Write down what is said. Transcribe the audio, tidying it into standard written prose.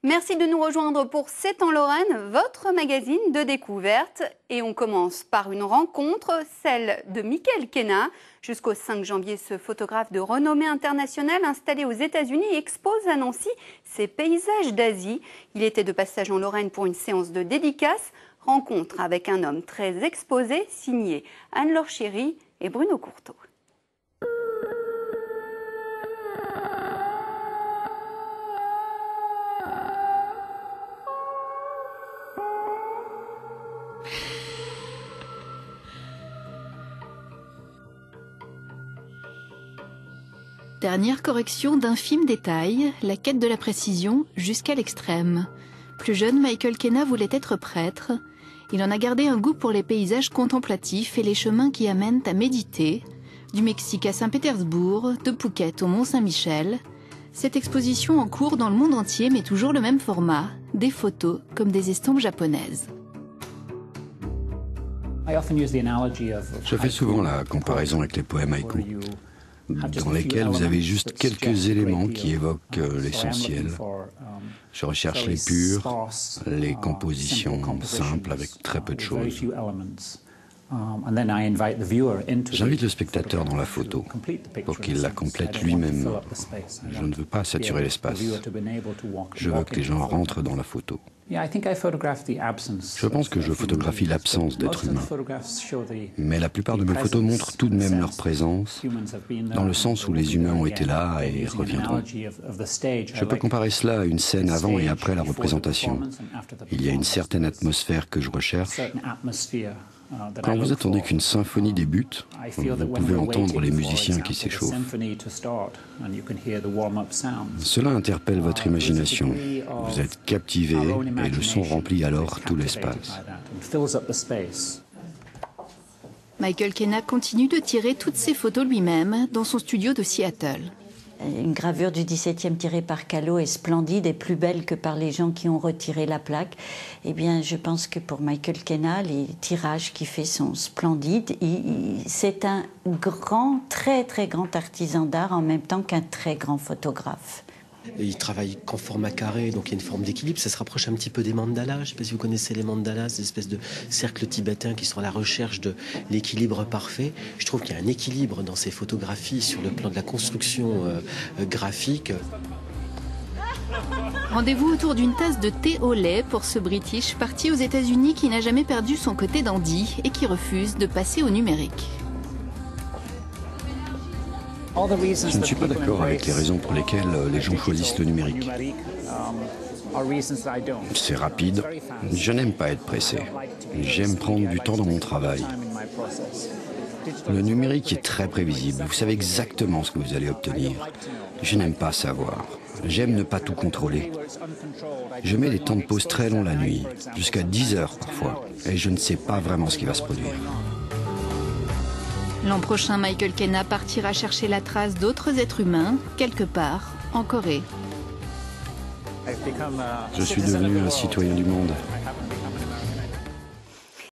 Merci de nous rejoindre pour C'est en Lorraine, votre magazine de découverte. Et on commence par une rencontre, celle de Michael Kenna. Jusqu'au 5 janvier, ce photographe de renommée internationale installé aux États-Unis expose à Nancy ses paysages d'Asie. Il était de passage en Lorraine pour une séance de dédicace. Rencontre avec un homme très exposé, signé Anne-Laure Chéry et Bruno Courteau. Dernière correction d'infimes détails, la quête de la précision jusqu'à l'extrême. Plus jeune, Michael Kenna voulait être prêtre. Il en a gardé un goût pour les paysages contemplatifs et les chemins qui amènent à méditer. Du Mexique à Saint-Pétersbourg, de Phuket au Mont-Saint-Michel. Cette exposition en cours dans le monde entier, mais toujours le même format, des photos comme des estampes japonaises. Je fais souvent la comparaison avec les poèmes haïkus, dans lesquels vous avez juste quelques éléments qui évoquent l'essentiel. Je recherche les purs, les compositions simples avec très peu de choses. J'invite le spectateur dans la photo pour qu'il la complète lui-même. Je ne veux pas saturer l'espace. Je veux que les gens rentrent dans la photo. Je pense que je photographie l'absence d'être humain. Mais la plupart de mes photos montrent tout de même leur présence, dans le sens où les humains ont été là et reviendront. Je peux comparer cela à une scène avant et après la représentation. Il y a une certaine atmosphère que je recherche. Quand vous attendez qu'une symphonie débute, vous pouvez entendre les musiciens qui s'échauffent. Cela interpelle votre imagination. Vous êtes captivé et le son remplit alors tout l'espace. Michael Kenna continue de tirer toutes ses photos lui-même dans son studio de Seattle. Une gravure du XVIIe tirée par Callot est splendide et plus belle que par les gens qui ont retiré la plaque. Eh bien, je pense que pour Michael Kenna, les tirages qu'il fait sont splendides. C'est un grand, très très grand artisan d'art en même temps qu'un très grand photographe. Et il travaille qu'en format carré, donc il y a une forme d'équilibre. Ça se rapproche un petit peu des mandalas. Je ne sais pas si vous connaissez les mandalas, ces espèces de cercles tibétains qui sont à la recherche de l'équilibre parfait. Je trouve qu'il y a un équilibre dans ces photographies sur le plan de la construction graphique. Rendez-vous autour d'une tasse de thé au lait pour ce British parti aux États-Unis qui n'a jamais perdu son côté dandy et qui refuse de passer au numérique. Je ne suis pas d'accord avec les raisons pour lesquelles les gens choisissent le numérique. C'est rapide. Je n'aime pas être pressé. J'aime prendre du temps dans mon travail. Le numérique est très prévisible. Vous savez exactement ce que vous allez obtenir. Je n'aime pas savoir. J'aime ne pas tout contrôler. Je mets des temps de pause très longs la nuit, jusqu'à 10 heures parfois, et je ne sais pas vraiment ce qui va se produire. L'an prochain, Michael Kenna partira chercher la trace d'autres êtres humains, quelque part, en Corée. Je suis devenu un citoyen du monde.